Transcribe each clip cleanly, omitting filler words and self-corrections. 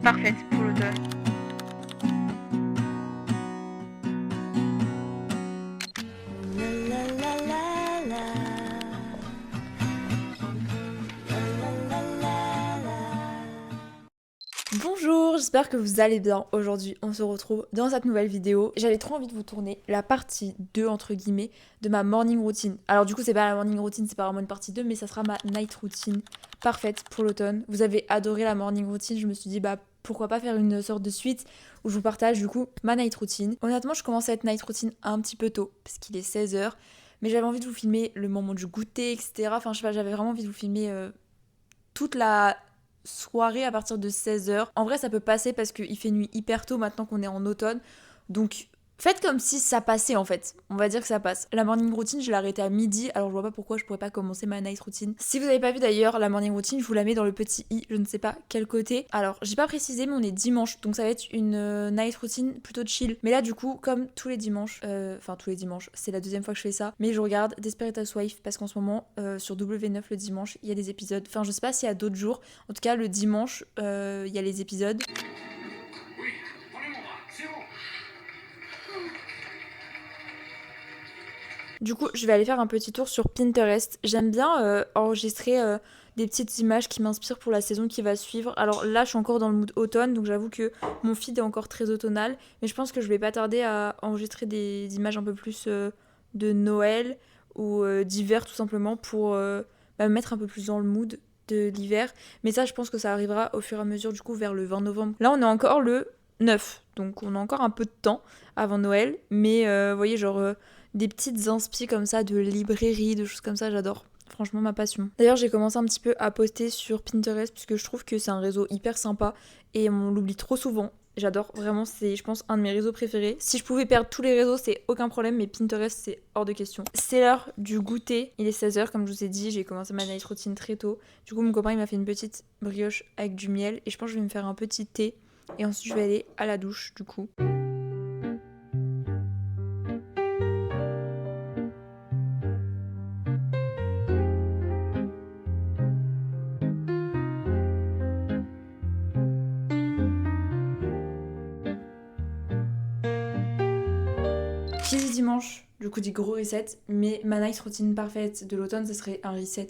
parfaite pour l'automne. Bonjour, j'espère que vous allez bien. Aujourd'hui, on se retrouve dans cette nouvelle vidéo. J'avais trop envie de vous tourner la partie 2, entre guillemets, de ma morning routine. Alors du coup, c'est pas la morning routine, c'est pas vraiment une partie 2, mais ça sera ma night routine parfaite pour l'automne. Vous avez adoré la morning routine, je me suis dit, bah pourquoi pas faire une sorte de suite où je vous partage du coup ma night routine. Honnêtement, je commence cette night routine un petit peu tôt, parce qu'il est 16h, mais j'avais envie de vous filmer le moment du goûter, etc. Enfin, je sais pas, j'avais vraiment envie de vous filmer toute la soirée à partir de 16h. En vrai, ça peut passer parce qu'il fait nuit hyper tôt maintenant qu'on est en automne. Donc, faites comme si ça passait en fait. On va dire que ça passe. La morning routine, je l'ai arrêtée à midi, alors je vois pas pourquoi je pourrais pas commencer ma night routine. Si vous avez pas vu d'ailleurs la morning routine, je vous la mets dans le petit i, je ne sais pas quel côté. Alors, j'ai pas précisé, mais on est dimanche, donc ça va être une night routine plutôt chill. Mais là, du coup, comme tous les dimanches, tous les dimanches, c'est la deuxième fois que je fais ça, mais je regarde Desperate Housewives parce qu'en ce moment, sur W9 le dimanche, il y a des épisodes. Enfin, je sais pas s'il y a d'autres jours. En tout cas, le dimanche, il y a les épisodes. Oui, prenez mon bras, c'est bon. Du coup, je vais aller faire un petit tour sur Pinterest. J'aime bien enregistrer des petites images qui m'inspirent pour la saison qui va suivre. Alors là, je suis encore dans le mood automne, donc j'avoue que mon feed est encore très automnal. Mais je pense que je vais pas tarder à enregistrer des images un peu plus de Noël ou d'hiver tout simplement pour me mettre un peu plus dans le mood de l'hiver. Mais ça, je pense que ça arrivera au fur et à mesure du coup vers le 20 novembre. Là, on est encore le 9, donc on a encore un peu de temps avant Noël. Mais vous voyez, genre des petites inspi comme ça de librairie, de choses comme ça, j'adore. Franchement, ma passion. D'ailleurs, j'ai commencé un petit peu à poster sur Pinterest puisque je trouve que c'est un réseau hyper sympa et on l'oublie trop souvent. J'adore, vraiment, c'est, je pense, un de mes réseaux préférés. Si je pouvais perdre tous les réseaux, c'est aucun problème, mais Pinterest, c'est hors de question. C'est l'heure du goûter. Il est 16h, comme je vous ai dit, j'ai commencé ma night routine très tôt. Du coup, mon copain, il m'a fait une petite brioche avec du miel et je pense que je vais me faire un petit thé. Et ensuite, je vais aller à la douche, du coup. Qui dit dimanche, du coup dit gros reset, mais ma night routine parfaite de l'automne, ce serait un reset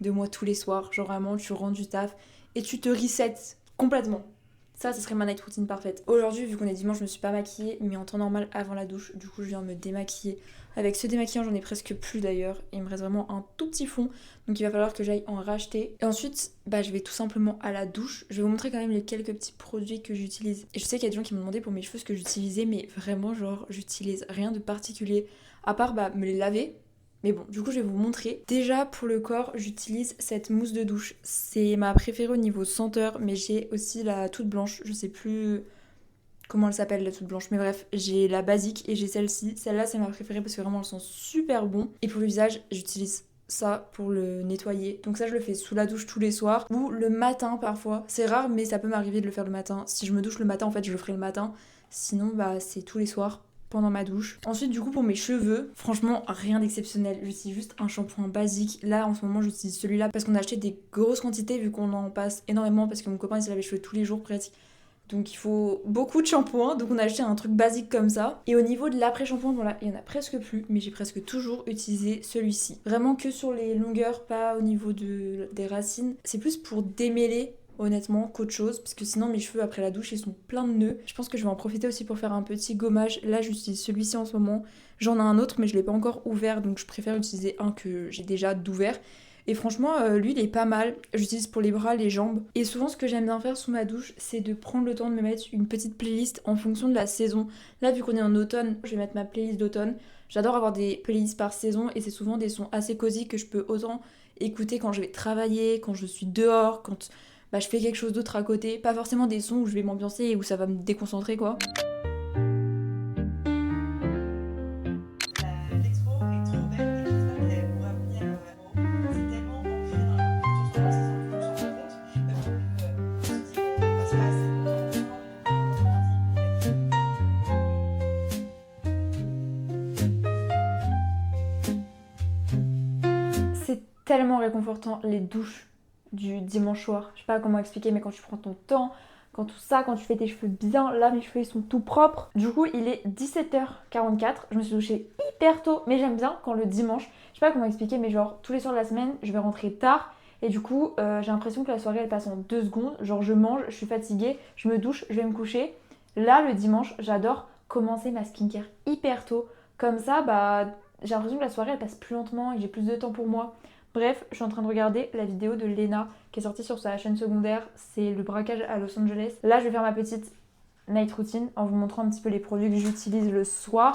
de moi tous les soirs. Genre vraiment, tu rentres du taf et tu te resets complètement. Ça, ce serait ma night routine parfaite. Aujourd'hui, vu qu'on est dimanche, je me suis pas maquillée, mais en temps normal avant la douche, du coup, je viens de me démaquiller. Avec ce démaquillant, j'en ai presque plus d'ailleurs. Il me reste vraiment un tout petit fond, donc il va falloir que j'aille en racheter. Et ensuite, je vais tout simplement à la douche. Je vais vous montrer quand même les quelques petits produits que j'utilise. Et je sais qu'il y a des gens qui m'ont demandé pour mes cheveux ce que j'utilisais, mais vraiment, genre, j'utilise rien de particulier, à part me les laver. Mais bon, du coup, je vais vous montrer. Déjà, pour le corps, j'utilise cette mousse de douche. C'est ma préférée au niveau senteur, mais j'ai aussi la toute blanche. Je sais plus comment elle s'appelle, la toute blanche. Mais bref, j'ai la basique et j'ai celle-ci. Celle-là, c'est ma préférée parce que vraiment, elle sent super bon. Et pour le visage, j'utilise ça pour le nettoyer. Donc ça, je le fais sous la douche tous les soirs ou le matin parfois. C'est rare, mais ça peut m'arriver de le faire le matin. Si je me douche le matin, en fait, je le ferai le matin. Sinon, c'est tous les soirs pendant ma douche. Ensuite, du coup, pour mes cheveux, franchement, rien d'exceptionnel. J'utilise juste un shampoing basique. Là, en ce moment, j'utilise celui-là parce qu'on a acheté des grosses quantités vu qu'on en passe énormément parce que mon copain, il se lave les cheveux tous les jours presque. Donc il faut beaucoup de shampoing, donc on a acheté un truc basique comme ça. Et au niveau de l'après-shampoing, voilà, il y en a presque plus, mais j'ai presque toujours utilisé celui-ci. Vraiment que sur les longueurs, pas au niveau des racines. C'est plus pour démêler honnêtement qu'autre chose, parce que sinon mes cheveux après la douche ils sont pleins de nœuds. Je pense que je vais en profiter aussi pour faire un petit gommage. Là j'utilise celui-ci en ce moment. J'en ai un autre mais je l'ai pas encore ouvert, donc je préfère utiliser un que j'ai déjà d'ouvert. Et franchement, lui, il est pas mal. J'utilise pour les bras, les jambes. Et souvent, ce que j'aime bien faire sous ma douche, c'est de prendre le temps de me mettre une petite playlist en fonction de la saison. Là, vu qu'on est en automne, je vais mettre ma playlist d'automne. J'adore avoir des playlists par saison et c'est souvent des sons assez cosy que je peux autant écouter quand je vais travailler, quand je suis dehors, quand je fais quelque chose d'autre à côté. Pas forcément des sons où je vais m'ambiancer et où ça va me déconcentrer, quoi. C'est tellement réconfortant les douches du dimanche soir. Je sais pas comment expliquer, mais quand tu prends ton temps, quand tout ça, quand tu fais tes cheveux bien, là mes cheveux ils sont tout propres. Du coup il est 17h44, je me suis douchée hyper tôt, mais j'aime bien quand le dimanche, je sais pas comment expliquer, mais genre tous les soirs de la semaine, je vais rentrer tard. Et du coup, j'ai l'impression que la soirée elle passe en 2 secondes. Genre je mange, je suis fatiguée, je me douche, je vais me coucher. Là le dimanche, j'adore commencer ma skincare hyper tôt. Comme ça, bah j'ai l'impression que la soirée elle passe plus lentement et que j'ai plus de temps pour moi. Bref, je suis en train de regarder la vidéo de Lena qui est sortie sur sa chaîne secondaire. C'est le braquage à Los Angeles. Là, je vais faire ma petite night routine en vous montrant un petit peu les produits que j'utilise le soir.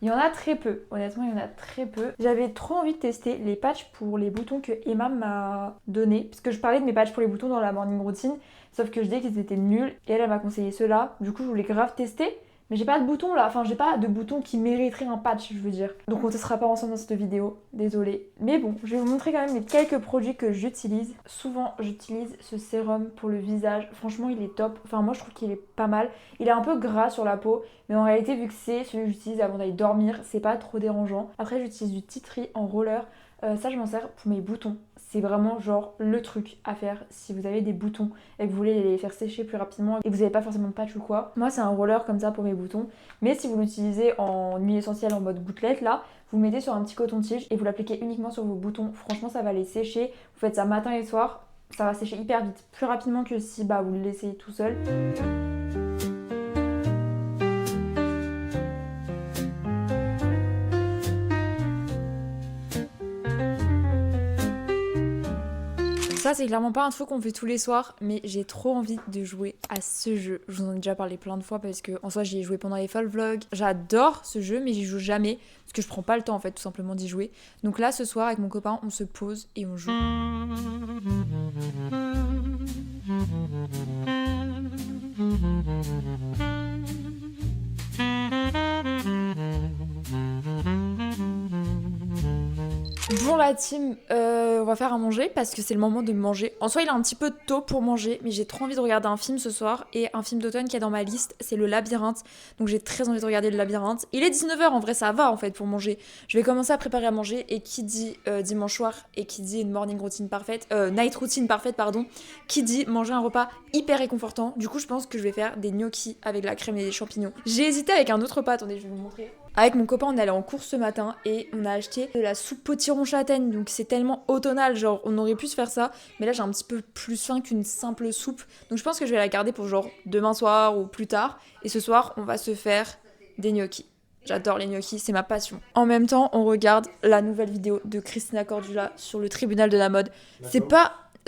Il y en a très peu, honnêtement il y en a très peu. J'avais trop envie de tester les patchs pour les boutons que Emma m'a donné. Parce que je parlais de mes patchs pour les boutons dans la morning routine. Sauf que je disais qu'ils étaient nuls et elle m'a conseillé ceux-là. Du coup je voulais grave tester. Mais j'ai pas de bouton là, enfin j'ai pas de bouton qui mériterait un patch je veux dire. Donc on testera pas ensemble dans cette vidéo, désolée. Mais bon, je vais vous montrer quand même les quelques produits que j'utilise. Souvent j'utilise ce sérum pour le visage, franchement il est top. Enfin moi je trouve qu'il est pas mal. Il est un peu gras sur la peau, mais en réalité vu que c'est celui que j'utilise avant d'aller dormir, c'est pas trop dérangeant. Après j'utilise du tea tree en roller, ça je m'en sers pour mes boutons. C'est vraiment genre le truc à faire si vous avez des boutons et que vous voulez les faire sécher plus rapidement et que vous n'avez pas forcément de patch ou quoi. Moi c'est un roller comme ça pour mes boutons, mais si vous l'utilisez en huile essentielle en mode gouttelette là, vous mettez sur un petit coton-tige et vous l'appliquez uniquement sur vos boutons. Franchement ça va les sécher, vous faites ça matin et soir, ça va sécher hyper vite, plus rapidement que si vous le laissez tout seul. Ça c'est clairement pas un truc qu'on fait tous les soirs, mais j'ai trop envie de jouer à ce jeu. Je vous en ai déjà parlé plein de fois parce que en soi j'y ai joué pendant les fall vlogs. J'adore ce jeu mais j'y joue jamais parce que je prends pas le temps en fait tout simplement d'y jouer. Donc là ce soir avec mon copain on se pose et on joue. Bon la team, on va faire à manger parce que c'est le moment de manger. En soi il est un petit peu tôt pour manger mais j'ai trop envie de regarder un film ce soir et un film d'automne qui est dans ma liste c'est Le Labyrinthe. Donc j'ai très envie de regarder Le Labyrinthe. Il est 19h en vrai ça va en fait pour manger. Je vais commencer à préparer à manger et qui dit dimanche soir et qui dit une morning routine parfaite, night routine parfaite pardon, qui dit manger un repas hyper réconfortant. Du coup je pense que je vais faire des gnocchis avec la crème et les champignons. J'ai hésité avec un autre repas, attendez je vais vous montrer. Avec mon copain, on est allé en course ce matin et on a acheté de la soupe potiron châtaigne. Donc c'est tellement automnal, genre on aurait pu se faire ça. Mais là j'ai un petit peu plus faim qu'une simple soupe. Donc je pense que je vais la garder pour genre demain soir ou plus tard. Et ce soir, on va se faire des gnocchis. J'adore les gnocchis, c'est ma passion. En même temps, on regarde la nouvelle vidéo de Christina Cordula sur le tribunal de la mode.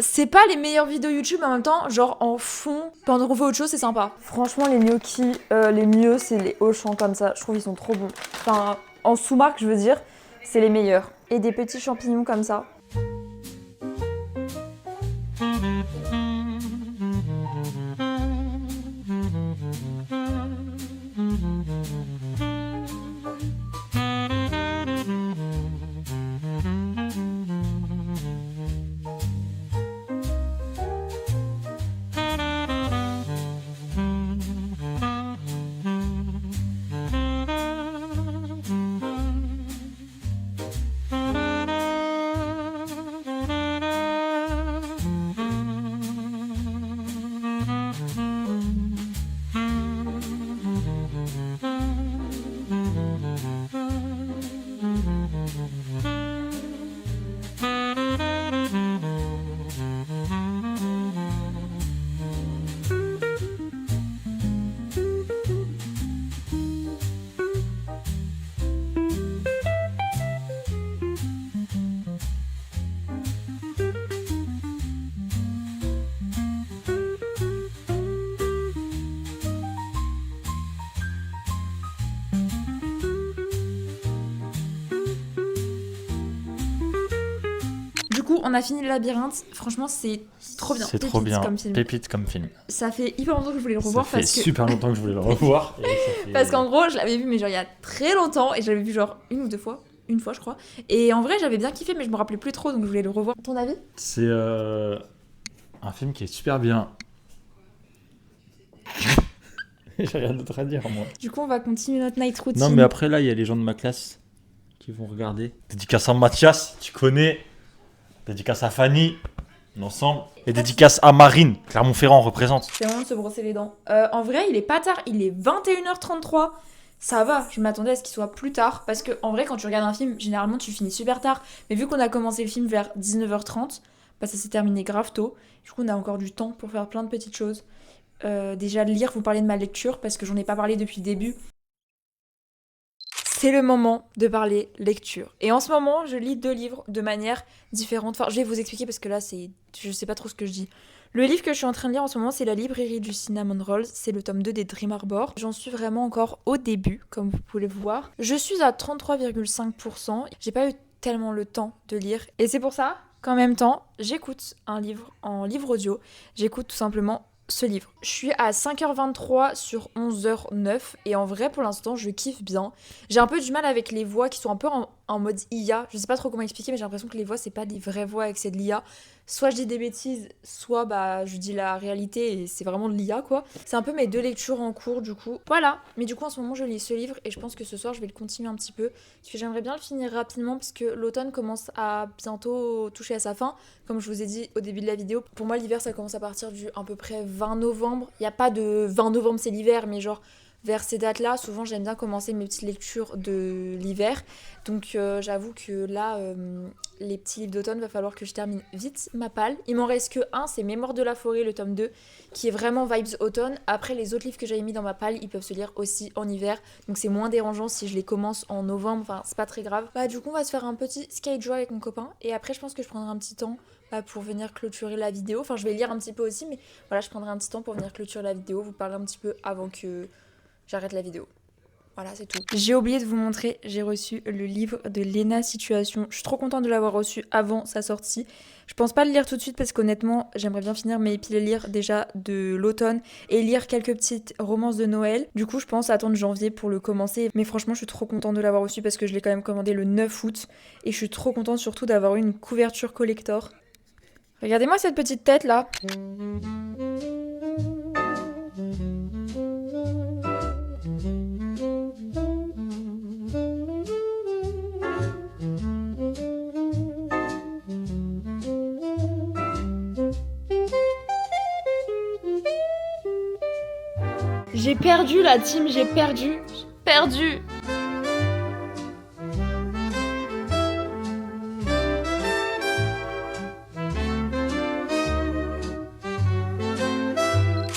C'est pas les meilleures vidéos YouTube, mais en même temps, genre en fond, pendant qu'on fait autre chose, c'est sympa. Franchement, les gnocchis, les mieux, c'est les Auchan comme ça. Je trouve qu'ils sont trop bons. Enfin, en sous-marque, je veux dire, c'est les meilleurs. Et des petits champignons comme ça. On a fini Le Labyrinthe, franchement c'est trop bien. C'est trop bien, comme film. Pépite comme film. Ça fait hyper longtemps que je voulais le revoir Ça fait super longtemps que je voulais le revoir. Parce qu'en gros je l'avais vu mais genre il y a très longtemps et je l'avais vu genre une fois je crois. Et en vrai j'avais bien kiffé mais je me rappelais plus trop donc je voulais le revoir. Ton avis ? C'est un film qui est super bien. J'ai rien d'autre à dire moi. Du coup on va continuer notre night routine. Non mais après là il y a les gens de ma classe qui vont regarder. Dédicace à Mathias, tu connais. Dédicace à Fanny. Ensemble. Et dédicace à Marine. Clermont-Ferrand représente. C'est le moment de se brosser les dents. En vrai, il est pas tard, il est 21h33. Ça va, je m'attendais à ce qu'il soit plus tard. Parce que en vrai, quand tu regardes un film, généralement tu finis super tard. Mais vu qu'on a commencé le film vers 19h30, bah ça s'est terminé grave tôt. Du coup, on a encore du temps pour faire plein de petites choses. Déjà, lire, vous parler de ma lecture, parce que j'en ai pas parlé depuis le début. C'est le moment de parler lecture. Et en ce moment, je lis 2 livres de manière différente. Enfin, je vais vous expliquer parce que là, je sais pas trop ce que je dis. Le livre que je suis en train de lire en ce moment, c'est La librairie du Cinnamon Rolls. C'est le tome 2 des Dream Arbor. J'en suis vraiment encore au début, comme vous pouvez le voir. Je suis à 33,5%. J'ai pas eu tellement le temps de lire. Et c'est pour ça qu'en même temps, j'écoute un livre en livre audio. J'écoute tout simplement ce livre. Je suis à 5h23 sur 11h09 et en vrai pour l'instant je kiffe bien. J'ai un peu du mal avec les voix qui sont un peu en mode IA. Je sais pas trop comment expliquer mais j'ai l'impression que les voix c'est pas des vraies voix et que c'est de l'IA. Soit je dis des bêtises, soit bah je dis la réalité et c'est vraiment de l'IA quoi. C'est un peu mes 2 lectures en cours du coup. Voilà, mais du coup en ce moment je lis ce livre et je pense que ce soir je vais le continuer un petit peu parce que j'aimerais bien le finir rapidement parce que l'automne commence à bientôt toucher à sa fin. Comme je vous ai dit au début de la vidéo, pour moi l'hiver ça commence à partir du à peu près 20 novembre. Il n'y a pas de 20 novembre c'est l'hiver mais genre vers ces dates-là, souvent j'aime bien commencer mes petites lectures de l'hiver. Donc j'avoue que là, les petits livres d'automne, va falloir que je termine vite ma palle. Il m'en reste que un, c'est Mémoire de la forêt, le tome 2, qui est vraiment vibes automne. Après, les autres livres que j'avais mis dans ma palle, ils peuvent se lire aussi en hiver. Donc c'est moins dérangeant si je les commence en novembre, enfin c'est pas très grave. Bah du coup, on va se faire un petit skate joy avec mon copain. Et après, je pense que je prendrai un petit temps pour venir clôturer la vidéo. Enfin, je vais lire un petit peu aussi, mais voilà, je prendrai un petit temps pour venir clôturer la vidéo, vous parler un petit peu avant que j'arrête la vidéo. Voilà, c'est tout. J'ai oublié de vous montrer, j'ai reçu le livre de Léna Situation. Je suis trop contente de l'avoir reçu avant sa sortie. Je pense pas le lire tout de suite parce qu'honnêtement, j'aimerais bien finir mes piles lire déjà de l'automne et lire quelques petites romances de Noël. Du coup, je pense attendre janvier pour le commencer. Mais franchement, je suis trop contente de l'avoir reçu parce que je l'ai quand même commandé le 9 août. Et je suis trop contente surtout d'avoir eu une couverture collector. Regardez-moi cette petite tête là. J'ai perdu la team, j'ai perdu.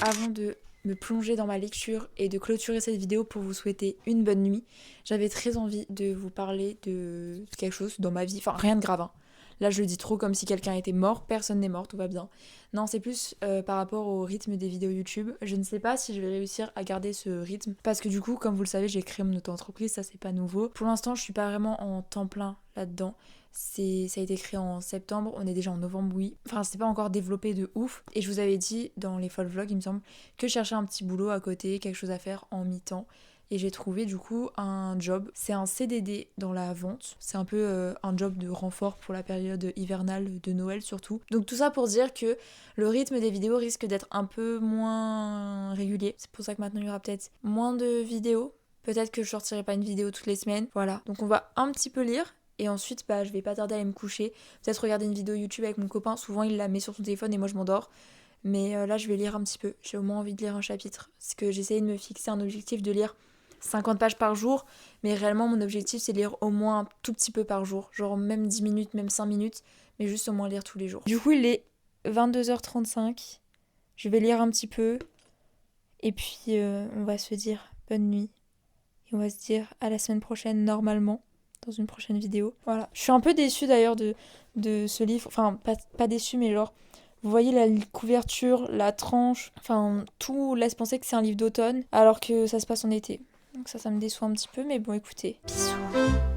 Avant de me plonger dans ma lecture et de clôturer cette vidéo pour vous souhaiter une bonne nuit, j'avais très envie de vous parler de quelque chose dans ma vie, enfin rien de grave hein. Là je le dis trop comme si quelqu'un était mort, personne n'est mort, tout va bien. Non c'est plus par rapport au rythme des vidéos YouTube, je ne sais pas si je vais réussir à garder ce rythme parce que du coup comme vous le savez j'ai créé mon auto-entreprise, ça c'est pas nouveau. Pour l'instant je suis pas vraiment en temps plein là-dedans. Ça a été créé en septembre, on est déjà en novembre, oui. Enfin, c'est pas encore développé de ouf. Et je vous avais dit dans les fall vlogs, il me semble, que je cherchais un petit boulot à côté, quelque chose à faire en mi-temps. Et j'ai trouvé du coup un job. C'est un CDD dans la vente. C'est un peu un job de renfort pour la période hivernale de Noël surtout. Donc tout ça pour dire que le rythme des vidéos risque d'être un peu moins régulier. C'est pour ça que maintenant il y aura peut-être moins de vidéos. Peut-être que je sortirai pas une vidéo toutes les semaines. Voilà. Donc on va un petit peu lire. Et ensuite, je vais pas tarder à aller me coucher. Peut-être regarder une vidéo YouTube avec mon copain. Souvent, il la met sur son téléphone et moi, je m'endors. Mais là, je vais lire un petit peu. J'ai au moins envie de lire un chapitre. Parce que j'essayais de me fixer un objectif de lire 50 pages par jour. Mais réellement, mon objectif, c'est de lire au moins un tout petit peu par jour. Genre même 10 minutes, même 5 minutes. Mais juste au moins lire tous les jours. Du coup, il est 22h35. Je vais lire un petit peu. Et puis, on va se dire bonne nuit. Et on va se dire à la semaine prochaine, normalement. Dans une prochaine vidéo. Voilà. Je suis un peu déçue d'ailleurs de ce livre. Enfin, pas déçue, mais genre, vous voyez la couverture, la tranche, enfin, tout laisse penser que c'est un livre d'automne, alors que ça se passe en été. Donc ça me déçoit un petit peu, mais bon, écoutez. Bisous.